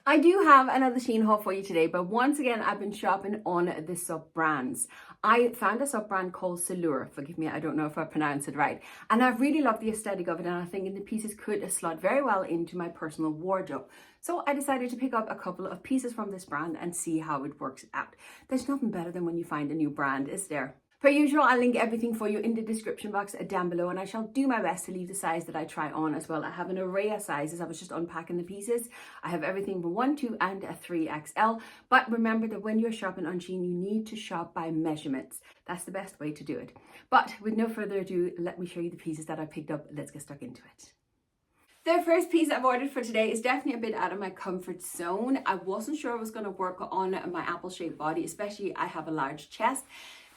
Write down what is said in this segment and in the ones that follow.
I do have another Shein haul for you today, but once again, I've been shopping on the sub brands. I found a sub brand called Salure. Forgive me, I don't know if I pronounced it right. And I really love the aesthetic of it, and I think the pieces could slot very well into my personal wardrobe. So I decided to pick up a couple of pieces from this brand and see how it works out. There's nothing better than when you find a new brand, is there? Per usual, I'll link everything for you in the description box down below, and I shall do my best to leave the size that I try on as well. I have an array of sizes. I was just unpacking the pieces. I have everything from 1, 2 and a 3XL. But remember that when you're shopping on Shein, you need to shop by measurements. That's the best way to do it. But with no further ado, let me show you the pieces that I picked up. Let's get stuck into it. The first piece I've ordered for today is definitely a bit out of my comfort zone. I wasn't sure it was going to work on my apple-shaped body, especially I have a large chest,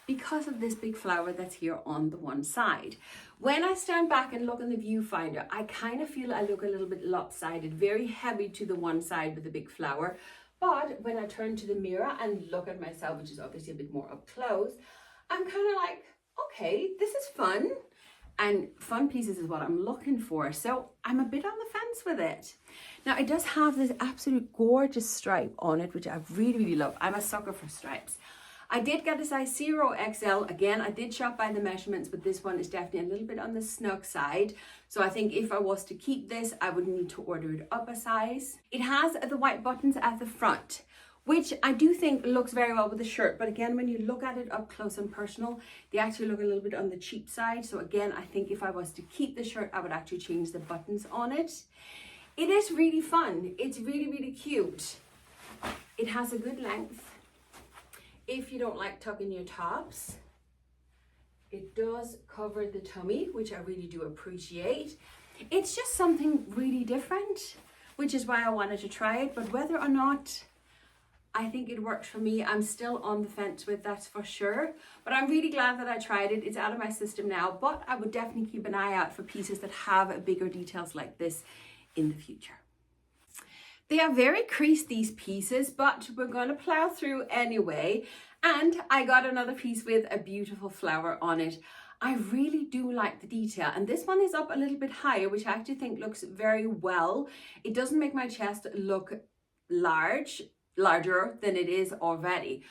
because of this big flower that's here on the one side. When I stand back and look in the viewfinder, I kind of feel I look a little bit lopsided, very heavy to the one side with the big flower. But when I turn to the mirror and look at myself, which is obviously a bit more up close, I'm kind of like, okay, this is fun. And fun pieces is what I'm looking for. So I'm a bit on the fence with it. Now it does have this absolute gorgeous stripe on it, which I really, really love. I'm a sucker for stripes. I did get a size 0XL. Again, I did shop by the measurements, but this one is definitely a little bit on the snug side. So I think if I was to keep this, I would need to order it up a size. It has the white buttons at the front, which I do think looks very well with the shirt. But again, when you look at it up close and personal, they actually look a little bit on the cheap side. So again, I think if I was to keep the shirt, I would actually change the buttons on it. It is really fun. It's really, really cute. It has a good length. If you don't like tucking your tops, it does cover the tummy, which I really do appreciate. It's just something really different, which is why I wanted to try it. But whether or not I think it works for me, I'm still on the fence with, that's for sure. But I'm really glad that I tried it. It's out of my system now, but I would definitely keep an eye out for pieces that have bigger details like this in the future. They are very creased, these pieces, but we're going to plow through anyway. And I got another piece with a beautiful flower on it. I really do like the detail. And this one is up a little bit higher, which I actually think looks very well. It doesn't make my chest look larger than it is already.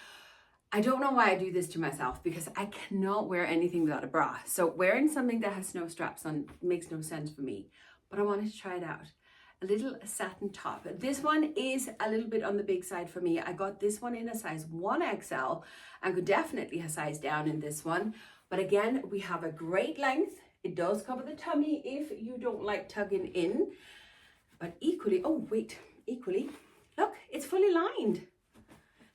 I don't know why I do this to myself, because I cannot wear anything without a bra. So wearing something that has no straps on makes no sense for me. But I wanted to try it out. A little satin top. This one is a little bit on the big side for me. I got this one in a size 1XL and could definitely have sized down in this one. But again, we have a great length. It does cover the tummy if you don't like tugging in. But equally, look, it's fully lined.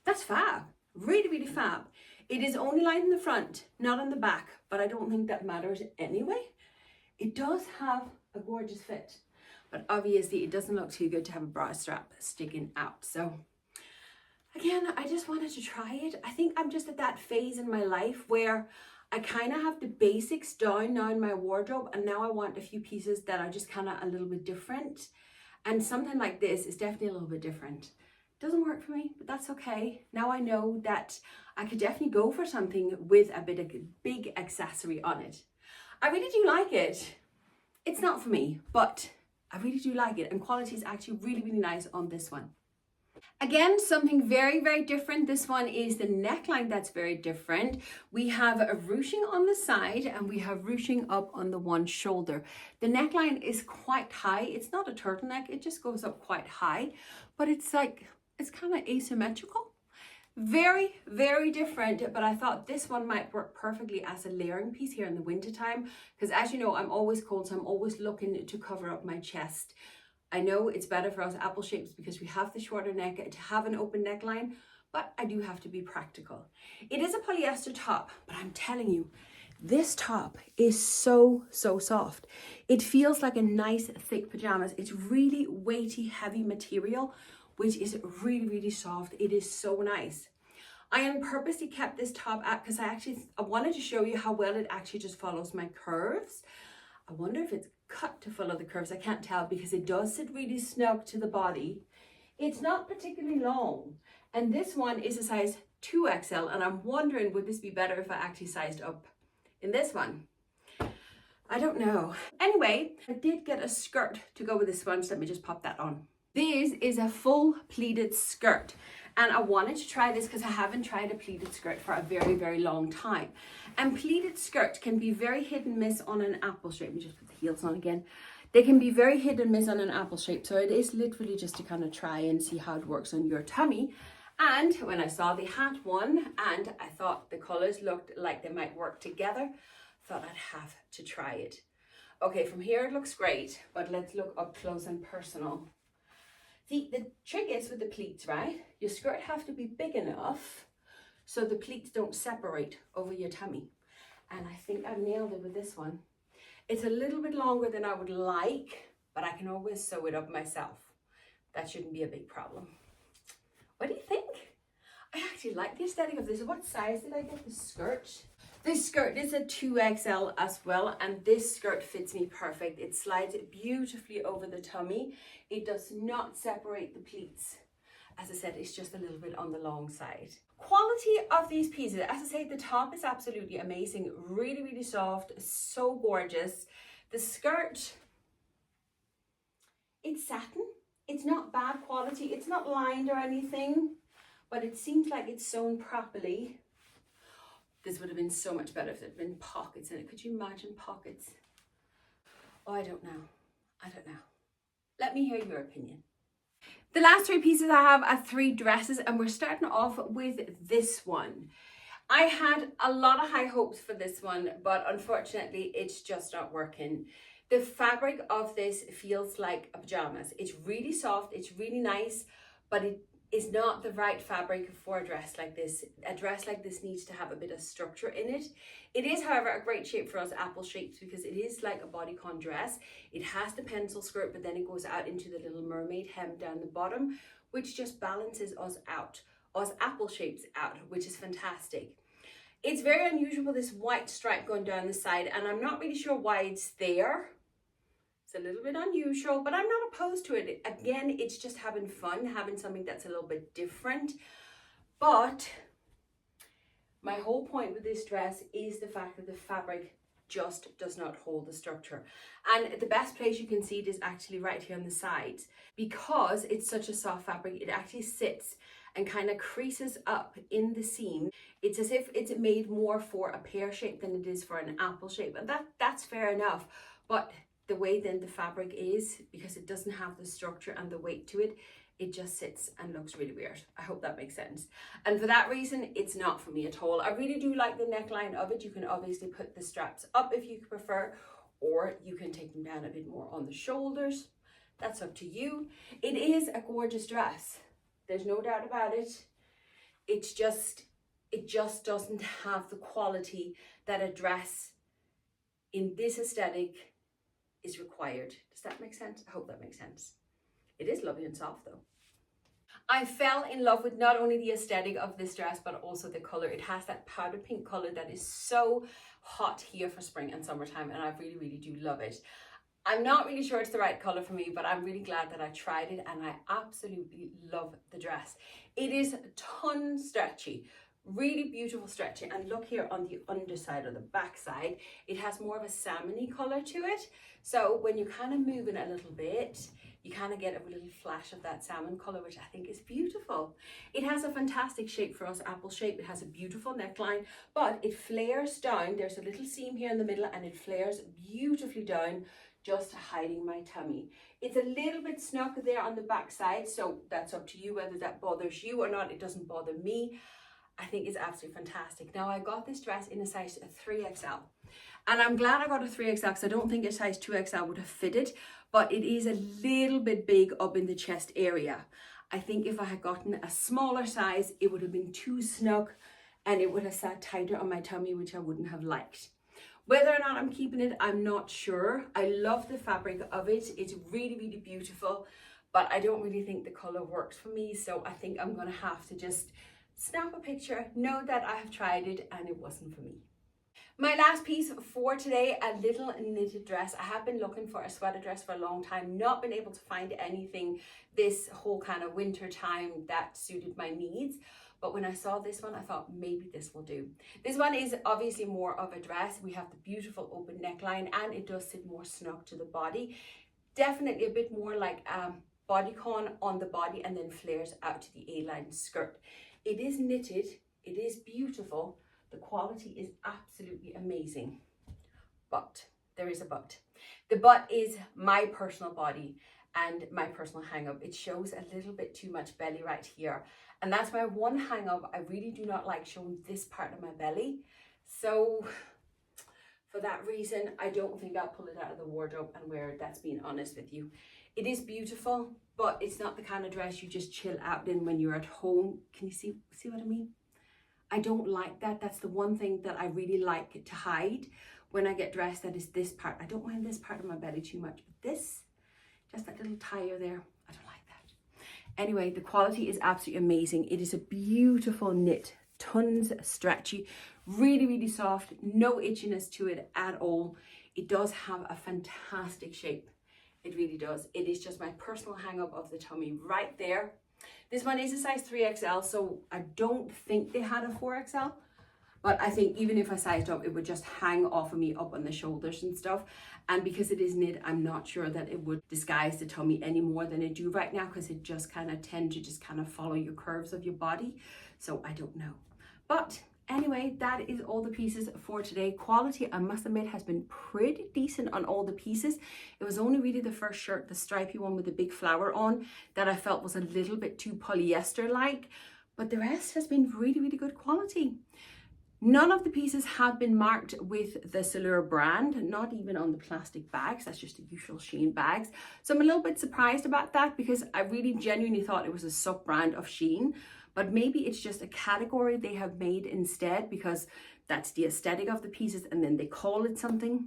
That's fab. Really, really fab. It is only lined in the front, not on the back, but I don't think that matters anyway. It does have a gorgeous fit. But obviously it doesn't look too good to have a bra strap sticking out. So again, I just wanted to try it. I think I'm just at that phase in my life where I kind of have the basics down now in my wardrobe, and now I want a few pieces that are just kind of a little bit different. And something like this is definitely a little bit different. Doesn't work for me, but that's okay. Now I know that I could definitely go for something with a bit of a big accessory on it. I really do like it. It's not for me, but I really do like it, and quality is actually really, really nice on this one. Again, something very, very different. This one is the neckline that's very different. We have a ruching on the side and we have ruching up on the one shoulder. The neckline is quite high. It's not a turtleneck, it just goes up quite high, but it's kind of asymmetrical. Very, very different, but I thought this one might work perfectly as a layering piece here in the winter time, because as you know, I'm always cold, so I'm always looking to cover up my chest. I know it's better for us apple shapes because we have the shorter neck to have an open neckline, but I do have to be practical. It is a polyester top, but I'm telling you, this top is so, so soft. It feels like a nice thick pajamas. It's really weighty, heavy material, which is really, really soft. It is so nice. I purposely kept this top up because I wanted to show you how well it actually just follows my curves. I wonder if it's cut to follow the curves. I can't tell because it does sit really snug to the body. It's not particularly long. And this one is a size 2XL. And I'm wondering, would this be better if I actually sized up in this one? I don't know. Anyway, I did get a skirt to go with this one, so let me just pop that on. This is a full pleated skirt. And I wanted to try this because I haven't tried a pleated skirt for a very, very long time. And pleated skirt can be very hit and miss on an apple shape. Let me just put the heels on again. They can be very hit and miss on an apple shape. So it is literally just to kind of try and see how it works on your tummy. And when I saw the hat one and I thought the colors looked like they might work together, thought I'd have to try it. Okay, from here it looks great, but let's look up close and personal. See, the trick is with the pleats, right? Your skirt have to be big enough so the pleats don't separate over your tummy. And I think I've nailed it with this one. It's a little bit longer than I would like, but I can always sew it up myself. That shouldn't be a big problem. What do you think? I actually like the aesthetic of this. What size did I get the skirt? This skirt is a 2XL as well, and this skirt fits me perfect. It slides beautifully over the tummy. It does not separate the pleats. As I said, it's just a little bit on the long side. Quality of these pieces, as I say, the top is absolutely amazing. Really, really soft, so gorgeous. The skirt, it's satin. It's not bad quality. It's not lined or anything, but it seems like it's sewn properly. This would have been so much better if there had been pockets in it. Could you imagine pockets? Oh, I don't know. I don't know. Let me hear your opinion. The last three pieces I have are three dresses, and we're starting off with this one. I had a lot of high hopes for this one, but unfortunately it's just not working. The fabric of this feels like pajamas. It's really soft, it's really nice, but it is not the right fabric for a dress like this. A dress like this needs to have a bit of structure in it. It is, however, a great shape for us apple shapes because it is like a bodycon dress. It has the pencil skirt, but then it goes out into the little mermaid hem down the bottom, which just balances us out, us apple shapes out, which is fantastic. It's very unusual with this white stripe going down the side, and I'm not really sure why it's there. It's a little bit unusual, but I'm not opposed to it. Again, it's just having fun, having something that's a little bit different. But my whole point with this dress is the fact that the fabric just does not hold the structure. And the best place you can see it is actually right here on the sides. Because it's such a soft fabric, it actually sits and kind of creases up in the seam. It's as if it's made more for a pear shape than it is for an apple shape. And that's fair enough. But the way then the fabric is, because it doesn't have the structure and the weight to it, it just sits and looks really weird. I hope that makes sense. And for that reason, it's not for me at all. I really do like the neckline of it. You can obviously put the straps up if you prefer, or you can take them down a bit more on the shoulders. That's up to you. It is a gorgeous dress. There's no doubt about it. It just doesn't have the quality that a dress in this aesthetic is required. Does that make sense? I hope that makes sense. It is lovely and soft though. I fell in love with not only the aesthetic of this dress, but also the color. It has that powder pink color that is so hot here for spring and summertime, and I really, really do love it. I'm not really sure it's the right color for me, but I'm really glad that I tried it, and I absolutely love the dress. It is ton stretchy. Really beautiful stretchy, and look here on the underside or the back side, it has more of a salmony color to it. So when you kind of move it a little bit, you kind of get a little flash of that salmon color, which I think is beautiful. It has a fantastic shape for us, apple shape. It has a beautiful neckline, but it flares down. There's a little seam here in the middle, and it flares beautifully down, just hiding my tummy. It's a little bit snug there on the back side, so that's up to you whether that bothers you or not. It doesn't bother me. I think it's absolutely fantastic. Now, I got this dress in a size 3XL, and I'm glad I got a 3XL because I don't think a size 2XL would have fitted, but it is a little bit big up in the chest area. I think if I had gotten a smaller size, it would have been too snug and it would have sat tighter on my tummy, which I wouldn't have liked. Whether or not I'm keeping it, I'm not sure. I love the fabric of it. It's really, really beautiful, but I don't really think the color works for me. So I think I'm gonna have to just snap a picture, know that I have tried it and it wasn't for me. My last piece for today, a little knitted dress. I have been looking for a sweater dress for a long time, not been able to find anything this whole kind of winter time that suited my needs. But when I saw this one, I thought maybe this will do. This one is obviously more of a dress. We have the beautiful open neckline, and it does sit more snug to the body. Definitely a bit more like bodycon on the body and then flares out to the A-line skirt. It is knitted, it is beautiful, the quality is absolutely amazing, but there is a but. The but is my personal body and my personal hang up. It shows a little bit too much belly right here, and that's my one hang up. I really do not like showing this part of my belly, so for that reason I don't think I'll pull it out of the wardrobe and wear it. That's being honest with you. It is beautiful, but it's not the kind of dress you just chill out in when you're at home. Can you see what I mean? I don't like that. That's the one thing that I really like to hide when I get dressed, that is this part. I don't mind this part of my belly too much, but this, just that little tire there, I don't like that. Anyway, the quality is absolutely amazing. It is a beautiful knit, tons stretchy, really, really soft, no itchiness to it at all. It does have a fantastic shape. It really does. It is just my personal hang up of the tummy right there. This one is a size 3XL, so I don't think they had a 4XL. But I think even if I sized up, it would just hang off of me up on the shoulders and stuff. And because it is knit, I'm not sure that it would disguise the tummy any more than it do right now, because it just kind of tend to just kind of follow your curves of your body. So I don't know. But anyway, that is all the pieces for today. Quality, I must admit, has been pretty decent on all the pieces. It was only really the first shirt, the stripy one with the big flower on, that I felt was a little bit too polyester-like. But the rest has been really, really good quality. None of the pieces have been marked with the Salure brand, not even on the plastic bags. That's just the usual Shein bags. So I'm a little bit surprised about that, because I really genuinely thought it was a sub-brand of Shein. But maybe it's just a category they have made instead, because that's the aesthetic of the pieces and then they call it something.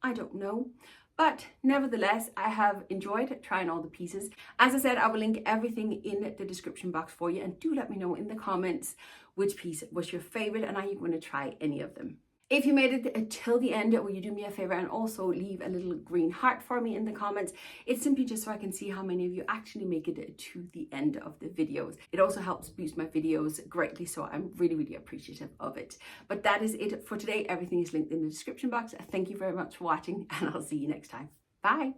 I don't know. But nevertheless, I have enjoyed trying all the pieces. As I said, I will link everything in the description box for you, and do let me know in the comments which piece was your favorite and are you going to try any of them. If you made it till the end, will you do me a favor and also leave a little green heart for me in the comments? It's simply just so I can see how many of you actually make it to the end of the videos. It also helps boost my videos greatly, so I'm really, really appreciative of it. But that is it for today. Everything is linked in the description box. Thank you very much for watching, and I'll see you next time. Bye.